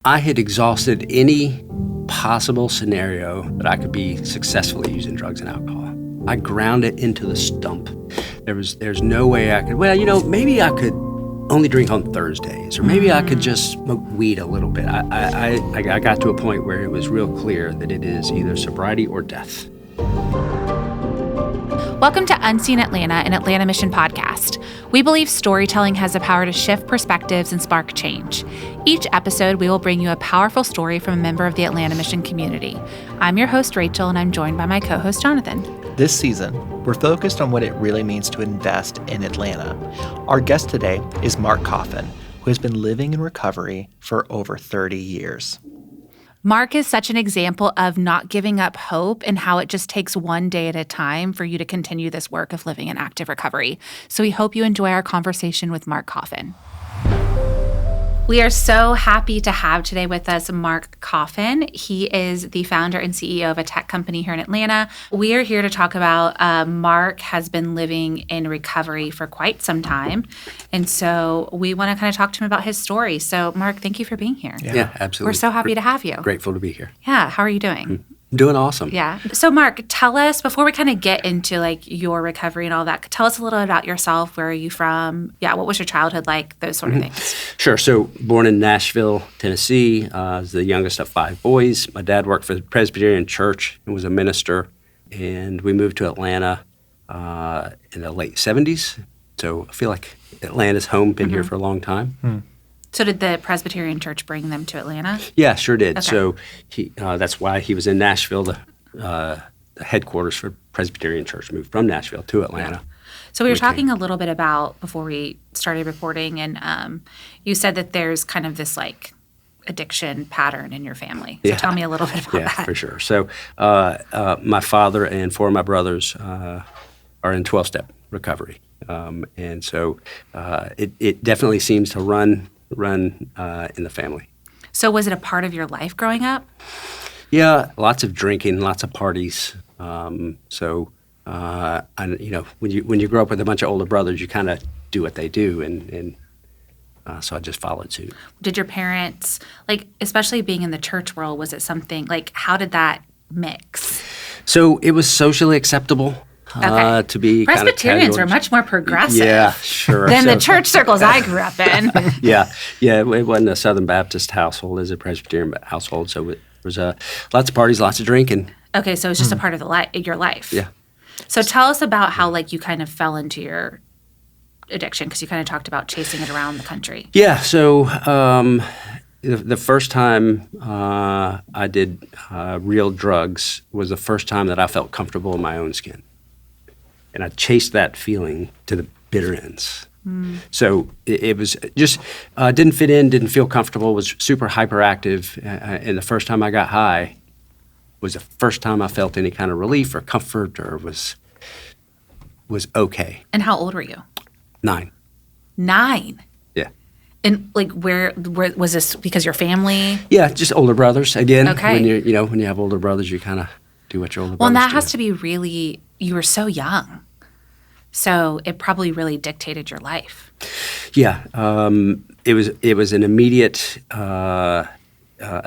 I had exhausted any possible scenario that I could be successfully using drugs and alcohol. I ground it into the stump. There's no way I could, maybe I could only drink on Thursdays, or maybe I could just smoke weed a little bit. I got to a point where it was real clear that it is either sobriety or death. Welcome to Unseen Atlanta, an Atlanta Mission podcast. We believe storytelling has the power to shift perspectives and spark change. Each episode, we will bring you a powerful story from a member of the Atlanta Mission community. I'm your host, Rachel, and I'm joined by my co-host, Jonathan. This season, we're focused on what it really means to invest in Atlanta. Our guest today is Mark Coffin, who has been living in recovery for over 30 years. Mark is such an example of not giving up hope and how it just takes one day at a time for you to continue this work of living in active recovery. So we hope you enjoy our conversation with Mark Coffin. We are so happy to have today with us Mark Coffin. He is the founder and CEO of a tech company here in Atlanta. We are here to talk about Mark has been living in recovery for quite some time. And so we want to kind of talk to him about his story. So Mark, thank you for being here. Yeah, absolutely. We're so happy to have you. Grateful to be here. Yeah. How are you doing? I'm doing awesome. Yeah. So Mark, tell us, before we kind of get into like your recovery and all that, tell us a little about yourself. Where are you from? Yeah. What was your childhood like? Those sort of things. Sure. So born in Nashville, Tennessee, I was the youngest of 5 boys. My dad worked for the Presbyterian Church and was a minister. And we moved to Atlanta in the late 70s. So I feel like Atlanta's home, been here for a long time. So did the Presbyterian Church bring them to Atlanta? Yeah, sure did. Okay. So that's why he was in Nashville. The headquarters for Presbyterian Church moved from Nashville to Atlanta. So we were talking a little bit about, before we started recording, and you said that there's kind of this like addiction pattern in your family. So tell me a little bit about that. Yeah, for sure. So my father and 4 of my brothers are in 12-step recovery. And so it definitely seems to run in the family. So was it a part of your life growing up? Yeah, lots of drinking, lots of parties. When you grow up with a bunch of older brothers, you kind of do what they do, and so I just followed suit. Did your parents, like, especially being in the church world, was it something like, how did that mix? So it was socially acceptable. To be Presbyterians were much more progressive than the church circles I grew up in. Yeah, it wasn't a Southern Baptist household, it was a Presbyterian household, so it was lots of parties, lots of drinking. Okay, so it was just a part of your life. Yeah. So tell us about how like you kind of fell into your addiction, because you kind of talked about chasing it around the country. Yeah, so the first time I did real drugs was the first time that I felt comfortable in my own skin. And I chased that feeling to the bitter ends. So it was just, didn't fit in, didn't feel comfortable, was super hyperactive. And the first time I got high was the first time I felt any kind of relief or comfort or was okay. And how old were you? 9. 9? Yeah. And like where was this because your family? Yeah, just older brothers. Again, Okay. when you have older brothers, you kind of do what your older Well, and brothers that has to be really, you were so young. So it probably really dictated your life. Yeah, it was an immediate. I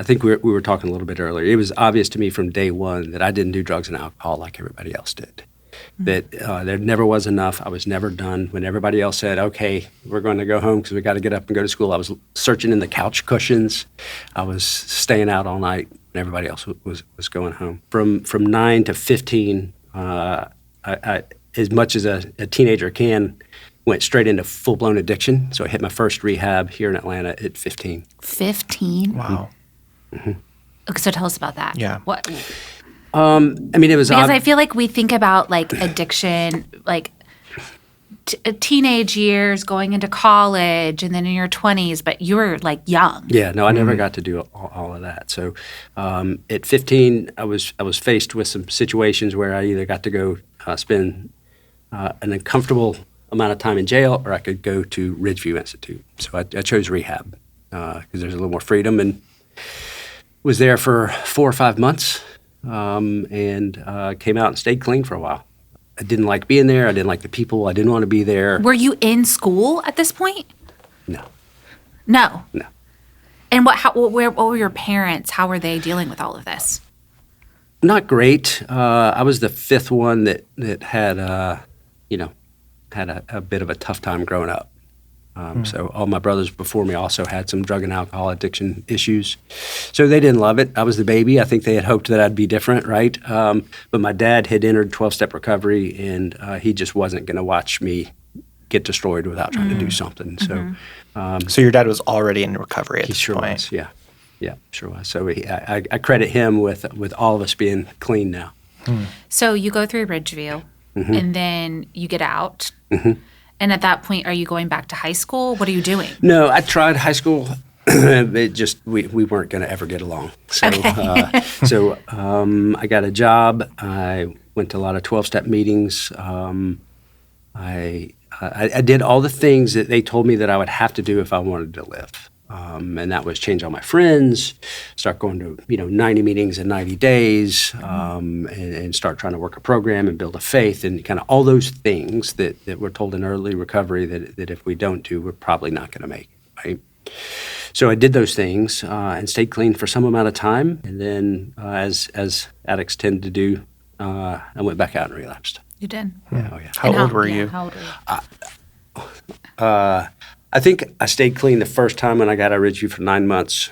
think we were talking a little bit earlier. It was obvious to me from day one that I didn't do drugs and alcohol like everybody else did. That there never was enough. I was never done. When everybody else said, "Okay, we're going to go home because we got to get up and go to school," I was searching in the couch cushions. I was staying out all night when everybody else was going home. From 9 to 15, I as much as a teenager can, went straight into full-blown addiction. So I hit my first rehab here in Atlanta at 15. 15? Wow. Okay, so tell us about that. Yeah. What? It was Because I feel like we think about like addiction, like teenage years, going into college, and then in your 20s, but you were like young. Yeah, no, I never got to do all of that. So at 15, I was faced with some situations where I either got to go spend an uncomfortable amount of time in jail, or I could go to Ridgeview Institute. So I chose rehab because there's a little more freedom, and was there for 4 or 5 months, and came out and stayed clean for a while. I didn't like being there. I didn't like the people. I didn't want to be there. Were you in school at this point? No. No. No. And what were your parents? How were they dealing with all of this? Not great. I was the fifth one that had, had a bit of a tough time growing up. So all my brothers before me also had some drug and alcohol addiction issues. So they didn't love it. I was the baby. I think they had hoped that I'd be different, right? But my dad had entered 12-step recovery, and he just wasn't going to watch me get destroyed without trying to do something. So, So your dad was already in recovery at he this sure point. was. Yeah, sure was. So I credit him with all of us being clean now. So you go through Ridgeview, and then you get out. And at that point, are you going back to high school? What are you doing? No, I tried high school. It just we weren't going to ever get along. So I got a job. I went to a lot of 12-step meetings. I did all the things that they told me that I would have to do if I wanted to live. And that was change all my friends, start going to 90 meetings in 90 days, and start trying to work a program and build a faith, and kind of all those things that we're told in early recovery that if we don't do, we're probably not going to make it, right? So I did those things and stayed clean for some amount of time, and then as addicts tend to do, I went back out and relapsed. You did. Yeah, oh yeah. How old were you? How old were you? I think I stayed clean the first time when I got out of Ridgeview for 9 months,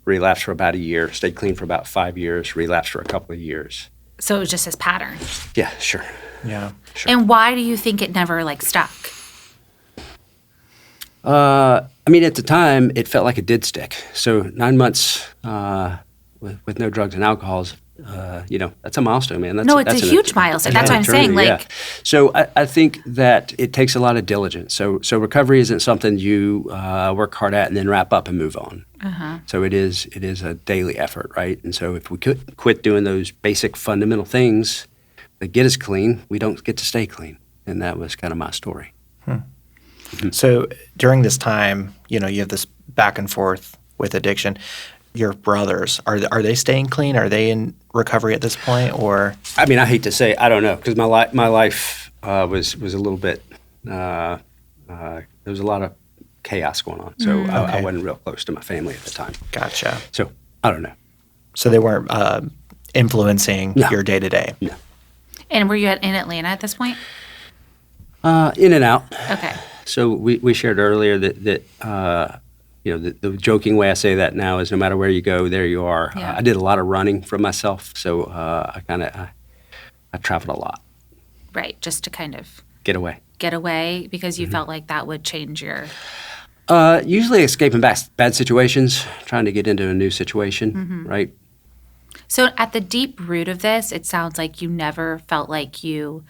relapsed for about a year, stayed clean for about 5 years, relapsed for a couple of years. So it was just this pattern. Yeah, sure. Yeah. Sure. And why do you think it never stuck? I mean, at the time, it felt like it did stick. So 9 months with no drugs and alcohols, that's a milestone, man. That's It's a huge milestone. That's what I'm saying. So I think that it takes a lot of diligence. So recovery isn't something you work hard at and then wrap up and move on. So it is a daily effort, right? And so if we could quit doing those basic fundamental things that get us clean, we don't get to stay clean. And that was kind of my story. So during this time, you have this back and forth with addiction. Your brothers, are they staying clean? Are they in recovery at this point, or? I mean, I hate to say, I don't know, because my life was a little bit. There was a lot of chaos going on, so I wasn't real close to my family at the time. Gotcha. So I don't know. So they weren't influencing your day to day. No. And were you in Atlanta at this point? In and out. Okay. So we shared earlier that the joking way I say that now is no matter where you go, there you are. Yeah. I did a lot of running for myself, so I traveled a lot. Right, just to kind of Get away because you felt like that would change your. Usually escaping bad situations, trying to get into a new situation, right? So at the deep root of this, it sounds like you never felt like you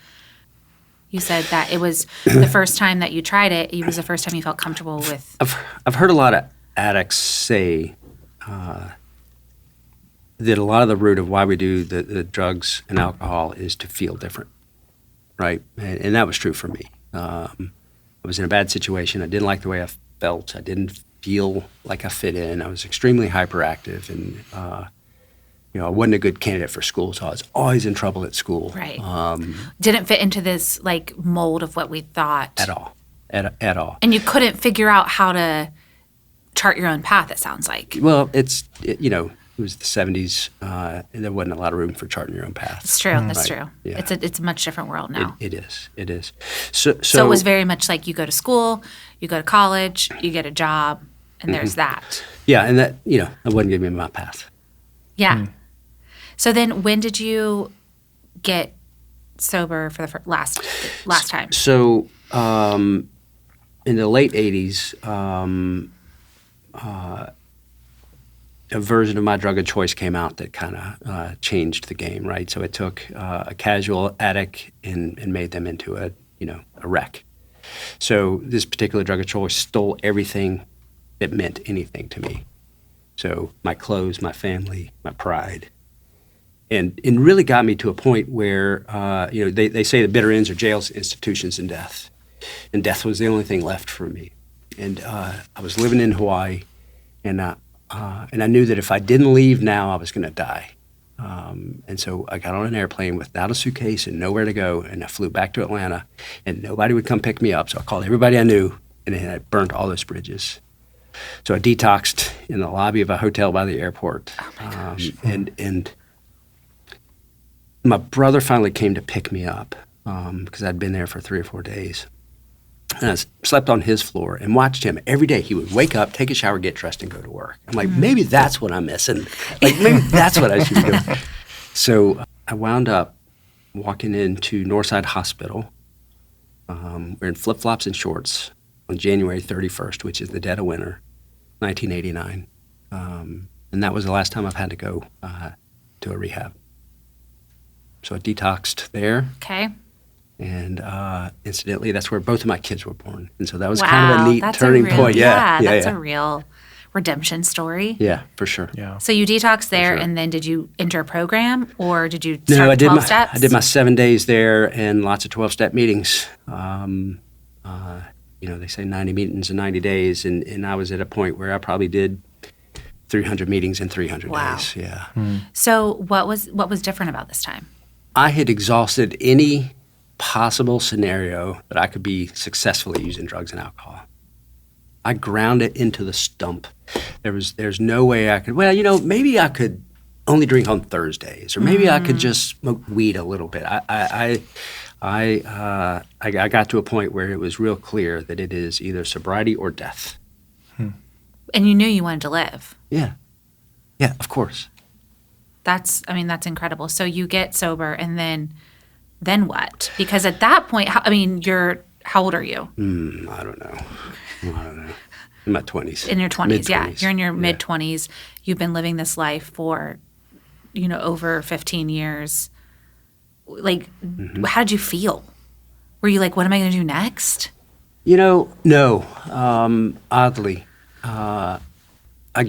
said that it was the first time that you tried it. It was the first time you felt comfortable with. I've heard a lot of addicts say that a lot of the root of why we do the drugs and alcohol is to feel different, right? And that was true for me. I was in a bad situation. I didn't like the way I felt. I didn't feel like I fit in. I was extremely hyperactive, and I wasn't a good candidate for school, so I was always in trouble at school. Right. Didn't fit into this mold of what we thought. At all. At all. And you couldn't figure out how to chart your own path, it sounds like. Well, it was the 70s, and there wasn't a lot of room for charting your own path. It's true. That's true. Yeah. It's a much different world now. It is. So it was very much like you go to school, you go to college, you get a job, and there's that. Yeah, and that, it wasn't giving me my path. Yeah. So then when did you get sober for the last time? So in the late 80s, a version of my drug of choice came out that kind of changed the game, right? So it took a casual addict and made them into a wreck. So this particular drug of choice stole everything that meant anything to me. So my clothes, my family, my pride. And really got me to a point where, they say the bitter ends are jails, institutions, and death. And death was the only thing left for me. And I was living in Hawaii, and I knew that if I didn't leave now, I was going to die. And so I got on an airplane without a suitcase and nowhere to go, and I flew back to Atlanta, and nobody would come pick me up. So I called everybody I knew, and then I burnt all those bridges. So I detoxed in the lobby of a hotel by the airport. Oh my gosh. And my brother finally came to pick me up because I'd been there for 3 or 4 days. And I slept on his floor and watched him every day. He would wake up, take a shower, get dressed, and go to work. I'm like, maybe that's what I'm missing. Like, maybe that's what I should be doing. So I wound up walking into Northside Hospital. We're in flip-flops and shorts on January 31st, which is the dead of winter, 1989. And that was the last time I've had to go to a rehab. So I detoxed there. Okay. And incidentally, that's where both of my kids were born. And so that was kind of a neat that's turning a real, point. Yeah, that's a real redemption story. Yeah, for sure. Yeah. So you detoxed there, sure. and then did you enter a program, or did you No, start I did 12 steps? I did my 7 days there and lots of 12-step meetings. They say 90 meetings in 90 days, and I was at a point where I probably did 300 meetings in 300 Wow. days. Yeah. So what was different about this time? I had exhausted any possible scenario that I could be successfully using drugs and alcohol. I ground it into the stump. There's no way I could, maybe I could only drink on Thursdays, or maybe I could just smoke weed a little bit. I got to a point where it was real clear that it is either sobriety or death. And you knew you wanted to live. Yeah. Yeah, of course. That's incredible. So you get sober, and then what? Because at that point, how old are you? I don't know. In my 20s. In your 20s, yeah. Mid-20s. You're in your mid-20s. You've been living this life for, over 15 years. Like, how did you feel? Were you like, what am I going to do next? No. Oddly. I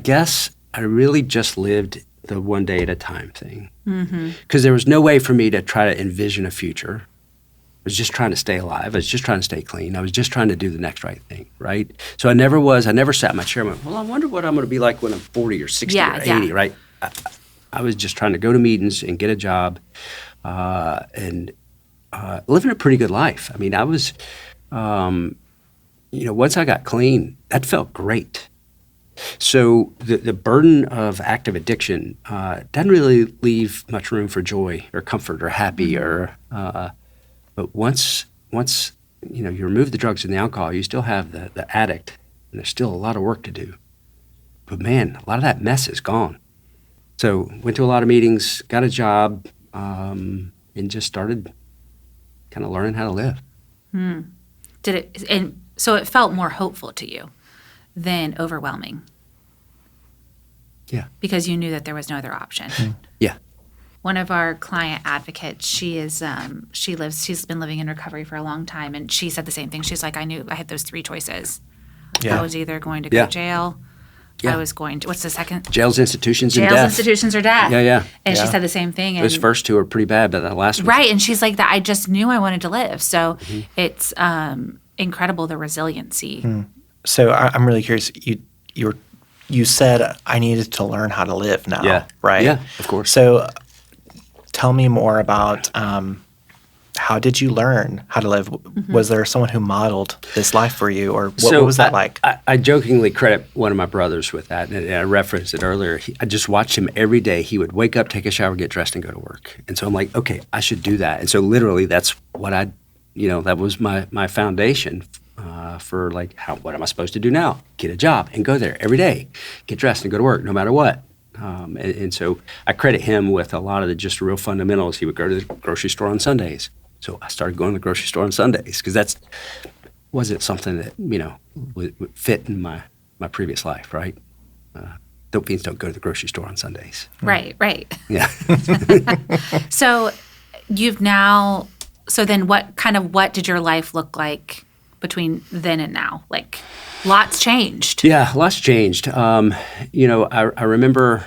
guess I really just lived the one day at a time thing. Because there was no way for me to try to envision a future. I was just trying to stay alive. I was just trying to stay clean. I was just trying to do the next right thing, right? So I never sat in my chair and went, well, I wonder what I'm going to be like when I'm 40 or 60 or 80, right? I was just trying to go to meetings and get a job and living a pretty good life. I mean, I was, once I got clean, that felt great. So the burden of active addiction doesn't really leave much room for joy or comfort or happy but once you remove the drugs and the alcohol, you still have the addict, and there's still a lot of work to do. But man, a lot of that mess is gone. So went to a lot of meetings, got a job, and just started kind of learning how to live. Did it? And so it felt more hopeful to you than overwhelming. Yeah. Because you knew that there was no other option. Yeah. One of our client advocates, she's been living in recovery for a long time, and she said the same thing. She's like, I knew I had those 3 choices. Yeah. I was either going to go to jail, Yeah. I was going to, what's the second? Jails, institutions, and Jails, death. institutions, or death. Yeah. And she Yeah. said the same thing. And Those first 2 are pretty bad, but that last one. right, and she's like, that I just knew I wanted to live. So it's incredible, the resiliency. So I'm really curious. You said I needed to learn how to live now, Yeah. right? Yeah, of course. So tell me more about how did you learn how to live? Was there someone who modeled this life for you, or what was that like? I jokingly credit one of my brothers with that, and I referenced it earlier. I just watched him every day. He would wake up, take a shower, get dressed, and go to work. And so I'm like, okay, I should do that. And so literally that's what that was my foundation for like, what am I supposed to do now? Get a job and go there every day, get dressed and go to work no matter what. And so I credit him with a lot of the just real fundamentals. He would go to the grocery store on Sundays. So I started going to the grocery store on Sundays because wasn't something that, would fit in my previous life, right? Dope fiends don't go to the grocery store on Sundays. Right. Yeah. So then what did your life look like between then and now? Like, lots changed. Yeah, lots changed. I remember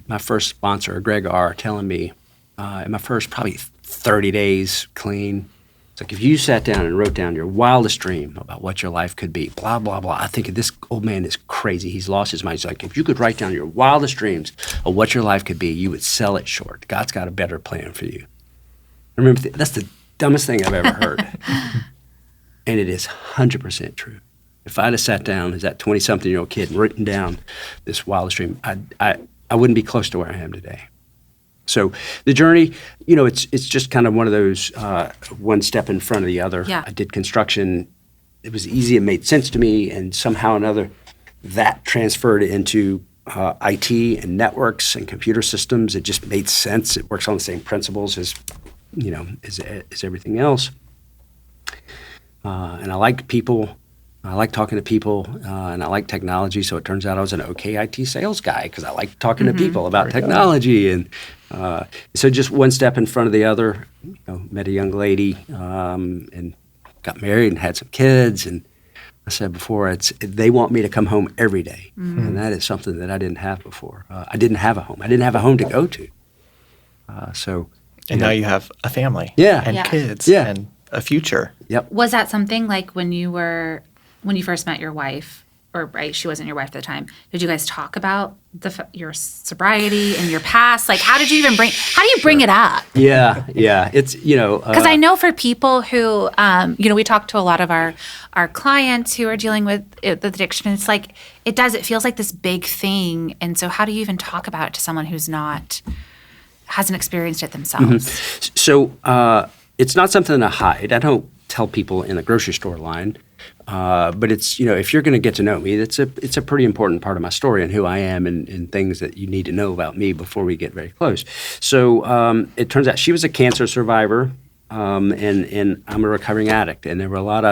my first sponsor, Greg R., telling me in my first probably 30 days clean, it's like if you sat down and wrote down your wildest dream about what your life could be, blah, blah, blah. I think this old man is crazy. He's lost his mind. He's like, if you could write down your wildest dreams of what your life could be, you would sell it short. God's got a better plan for you. I remember, that's the dumbest thing I've ever heard. And it is 100% true. if I'd have sat down as that 20-something-year-old kid and written down this wildest dream, I wouldn't be close to where I am today. So the journey, it's just kind of one of those one step in front of the other. Yeah. I did construction. It was easy. It made sense to me. And somehow or another, that transferred into IT and networks and computer systems. It just made sense. It works on the same principles as everything else. And I like people. I like talking to people, and I like technology. So it turns out I was an okay IT sales guy because I like talking to people about technology. And so just one step in front of the other. Met a young lady and got married and had some kids. And I said before, they want me to come home every day, and that is something that I didn't have before. I didn't have a home. I didn't have a home to go to. And now you have a family, and kids, and a future. Yep. Was that something like when you first met your wife, or right, she wasn't your wife at the time? Did you guys talk about your sobriety and your past? Like, how do you bring it up? Yeah. It's because I know for people who, we talk to a lot of our clients who are dealing with addiction. It's like it feels like this big thing, and so how do you even talk about it to someone who's hasn't experienced it themselves? So it's not something I hide. I don't tell people in the grocery store line. But it's, if you're going to get to know me, it's a pretty important part of my story and who I am and things that you need to know about me before we get very close. So it turns out she was a cancer survivor, and I'm a recovering addict, and there were a lot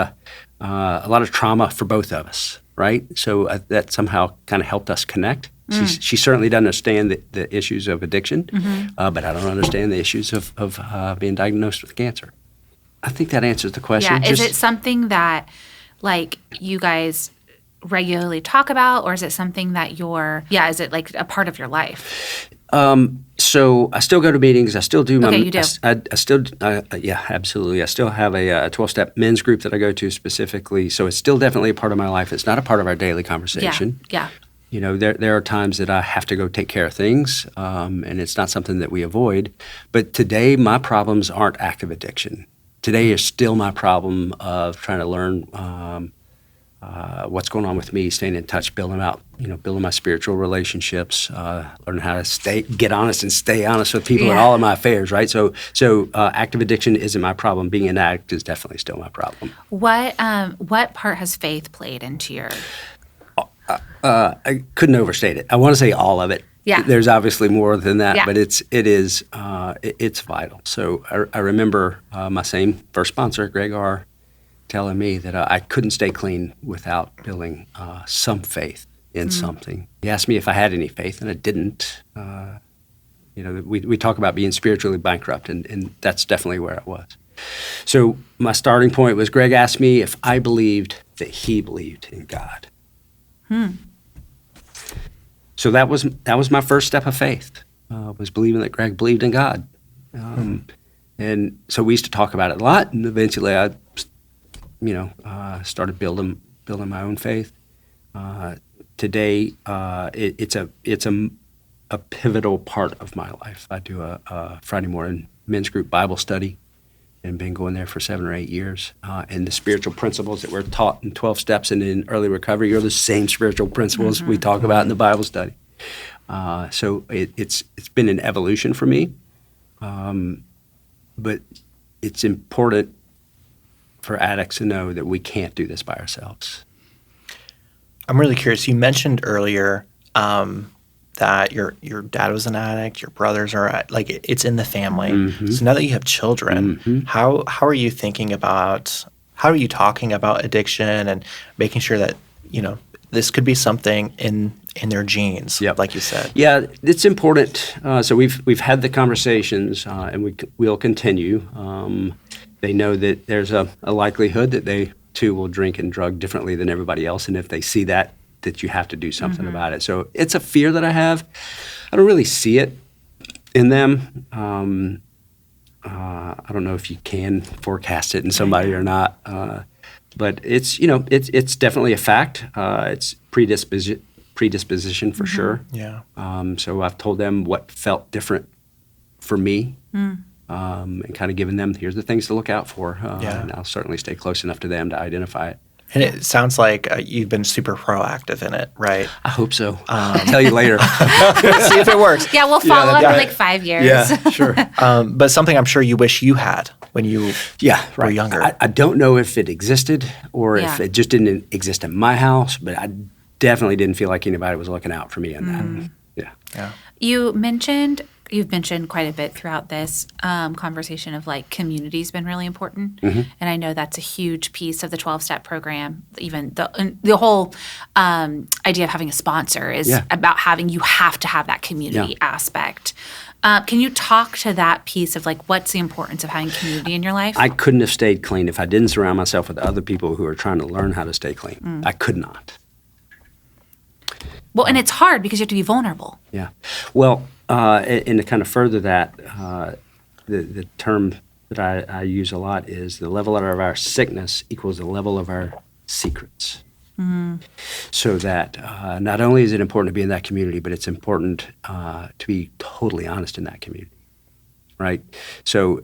of trauma for both of us, right? So that somehow kind of helped us connect. She certainly doesn't understand the issues of addiction, but I don't understand the issues of being diagnosed with cancer. I think that answers the question. Yeah, is it something that like you guys regularly talk about, or is it something that is it like a part of your life? So I still go to meetings. I still do. Okay, you do. Yeah, absolutely. I still have a 12-step men's group that I go to specifically. So it's still definitely a part of my life. It's not a part of our daily conversation. Yeah. There are times that I have to go take care of things, and it's not something that we avoid. But today, my problems aren't active addiction. Today is still my problem of trying to learn what's going on with me, staying in touch, building my spiritual relationships, learning how to get honest and stay honest with people in all of my affairs, right? So active addiction isn't my problem. Being an addict is definitely still my problem. What part has faith played into your? I couldn't overstate it. I want to say all of it. Yeah. There's obviously more than that, but it's vital. So I remember my same first sponsor, Greg R., telling me that I couldn't stay clean without building some faith in something. He asked me if I had any faith, and I didn't. We talk about being spiritually bankrupt, and that's definitely where I was. So my starting point was Greg asked me if I believed that he believed in God. So that was my first step of faith, was believing that Greg believed in God. And so we used to talk about it a lot, and eventually I started building my own faith. Today, it's a pivotal part of my life. I do a Friday morning men's group Bible study, and been going there for 7 or 8 years. And the spiritual principles that we're taught in 12 steps and in early recovery are the same spiritual principles we talk about in the Bible study. So it's been an evolution for me, but it's important for addicts to know that we can't do this by ourselves. I'm really curious. You mentioned earlier that your dad was an addict, your brothers are like it's in the family. So now that you have children, how are you thinking about how are you talking about addiction and making sure that this could be something in their genes, like you said? Yeah, it's important. So we've had the conversations, and we'll continue. They know that there's a likelihood that they too will drink and drug differently than everybody else, and if they see that you have to do something about it. So it's a fear that I have. I don't really see it in them. I don't know if you can forecast it in somebody or not, but it's definitely a fact. It's predisposition for sure. Yeah. So I've told them what felt different for me, and kind of given them here's the things to look out for. And I'll certainly stay close enough to them to identify it. And it sounds like you've been super proactive in it, right? I hope so. I'll tell you later. See if it works. Yeah, we'll follow up in like 5 years. Yeah, sure. But something I'm sure you wish you had when you were younger. I don't know if it existed or if Yeah. it just didn't exist in my house, but I definitely didn't feel like anybody was looking out for me in that. Yeah. You've mentioned quite a bit throughout this conversation of like community's been really important, and I know that's a huge piece of the 12-step program. Even the whole idea of having a sponsor is about you have to have that community aspect. Can you talk to that piece of like what's the importance of having community in your life? I couldn't have stayed clean if I didn't surround myself with other people who are trying to learn how to stay clean. I could not. Well, and it's hard because you have to be vulnerable. Yeah. Well, and to kind of further that, the term that I use a lot is the level of our sickness equals the level of our secrets. So that not only is it important to be in that community, but it's important to be totally honest in that community, right? So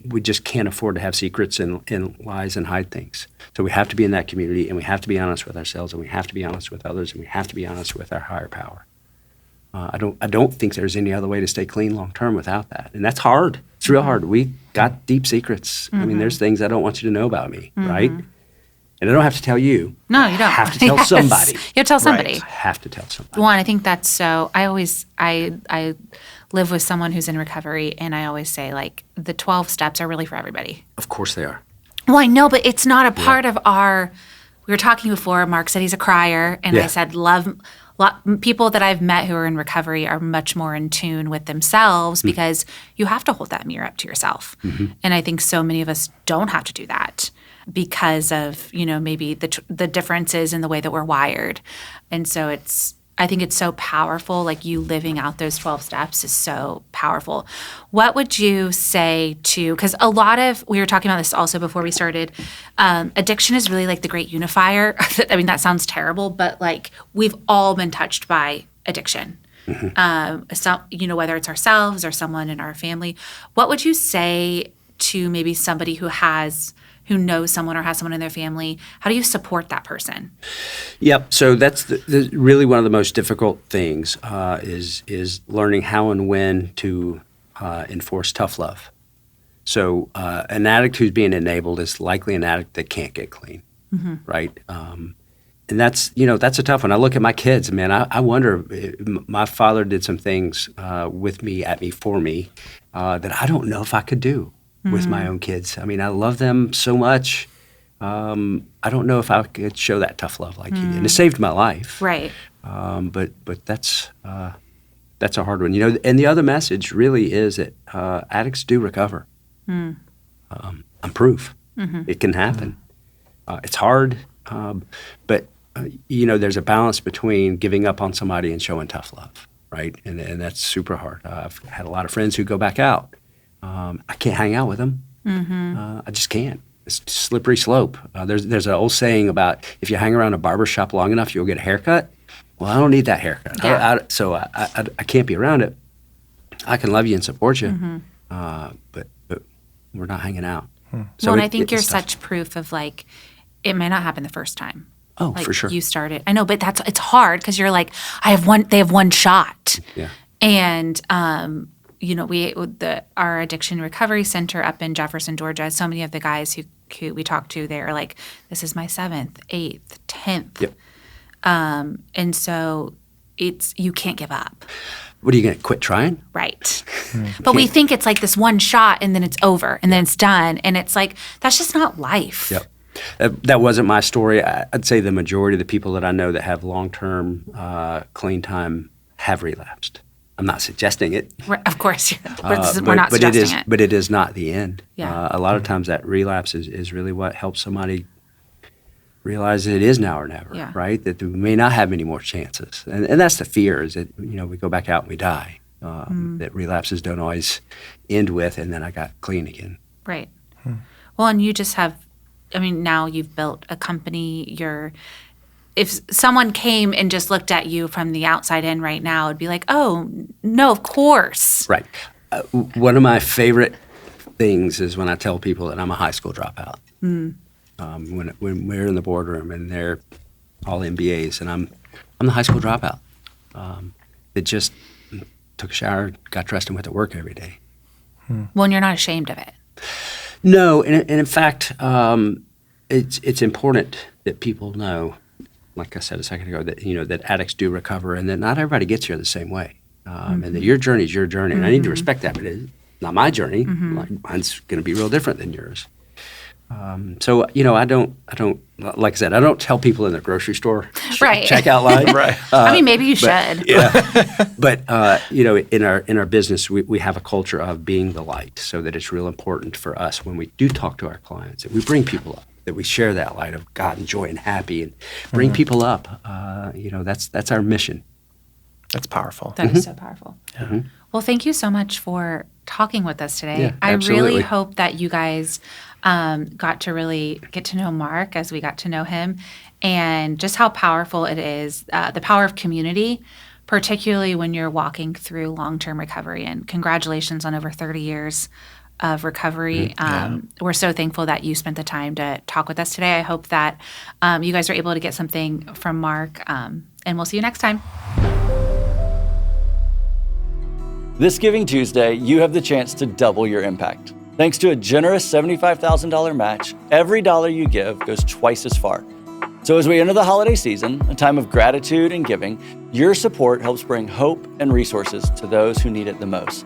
we just can't afford to have secrets and lies and hide things. So we have to be in that community, and we have to be honest with ourselves, and we have to be honest with others, and we have to be honest with our higher power. I don't think there's any other way to stay clean long term without that, and that's hard. It's real hard. We got deep secrets. I mean, there's things I don't want you to know about me, right? And I don't have to tell you. No, you don't. I have to tell somebody. You have to tell somebody. I have to tell somebody. Well, and I think that's so. I live with someone who's in recovery, and I always say like the 12 steps are really for everybody. Of course they are. Well, I know, but it's not a part of our. We were talking before. Mark said he's a crier, and I said people that I've met who are in recovery are much more in tune with themselves because you have to hold that mirror up to yourself. And I think so many of us don't have to do that because of, maybe the differences in the way that we're wired. And so I think it's so powerful, like you living out those 12 steps is so powerful. What would you say because we were talking about this also before we started, addiction is really like the great unifier. I mean, that sounds terrible, but like we've all been touched by addiction. Whether it's ourselves or someone in our family. What would you say to maybe somebody who knows someone or has someone in their family? How do you support that person? Yep. So that's really one of the most difficult things is learning how and when to enforce tough love. So an addict who's being enabled is likely an addict that can't get clean, right? And that's a tough one. I look at my kids, man. I wonder. My father did some things with me, for me, that I don't know if I could do with my own kids. I mean, I love them so much. I don't know if I could show that tough love like he did. And it saved my life. Right. But that's a hard one. And the other message really is that addicts do recover. I'm proof. It can happen. It's hard, but there's a balance between giving up on somebody and showing tough love, right? And that's super hard. I've had a lot of friends who go back out. I can't hang out with them. I just can't. It's a slippery slope. There's an old saying about if you hang around a barber shop long enough, you'll get a haircut. Well, I don't need that haircut. Yeah. So I can't be around it. I can love you and support you, but we're not hanging out. So and I think you're such proof of like it may not happen the first time. Oh, like for sure. You started. I know, but it's hard because you're like they have one shot. Yeah. And our addiction recovery center up in Jefferson, Georgia, so many of the guys who we talked to, they're like, this is my 7th, 8th, 10th. Yep. And so you can't give up. What are you going to quit trying? Right. But we think it's like this one shot and then it's over and then it's done. And it's like, that's just not life. Yep. That wasn't my story. I'd say the majority of the people that I know that have long-term clean time have relapsed. I'm not suggesting it. Of course, we're not suggesting it. But it is not the end. Yeah. A lot of times that relapse is really what helps somebody realize that it is now or never, right? That we may not have any more chances. And that's the fear is that, we go back out and we die. That relapses don't always end with, and then I got clean again. Right. Well, and you just have, now you've built a company, if someone came and just looked at you from the outside in right now, it'd be like, oh, no, of course. Right. One of my favorite things is when I tell people that I'm a high school dropout. when we're in the boardroom and they're all MBAs and I'm the high school dropout that just took a shower, got dressed, and went to work every day. Well, and you're not ashamed of it. No, and in fact, it's important that people know, like I said a second ago, that that addicts do recover, and that not everybody gets here the same way, and that your journey is your journey, and I need to respect that, but it's not my journey. Mine's going to be real different than yours. So I don't like I said, I don't tell people in the grocery store Right. checkout line. Right. I mean, maybe you should. Yeah. But in our business, we have a culture of being the light, so that it's real important for us when we do talk to our clients that we bring people up, that we share that light of God and joy and happy, and bring people up. That's our mission. That's powerful. That is so powerful. Well, thank you so much for talking with us today. Yeah, I absolutely. really hope that you guys got to really get to know Mark as we got to know him, and just how powerful it is, the power of community, particularly when you're walking through long-term recovery. And congratulations on over 30 years of recovery. We're so thankful that you spent the time to talk with us today. I hope that you guys are able to get something from Mark, and we'll see you next time. This Giving Tuesday, you have the chance to double your impact. Thanks to a generous $75,000 match, every dollar you give goes twice as far. So as we enter the holiday season, a time of gratitude and giving, your support helps bring hope and resources to those who need it the most.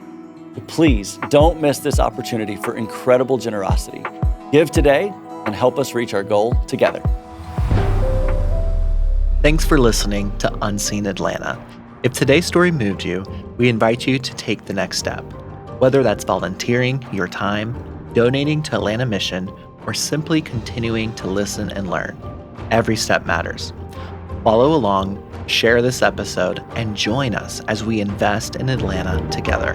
So please don't miss this opportunity for incredible generosity. Give today and help us reach our goal together. Thanks for listening to Unseen Atlanta. If today's story moved you, we invite you to take the next step. Whether that's volunteering your time, donating to Atlanta Mission, or simply continuing to listen and learn, every step matters. Follow along, share this episode, and join us as we invest in Atlanta together.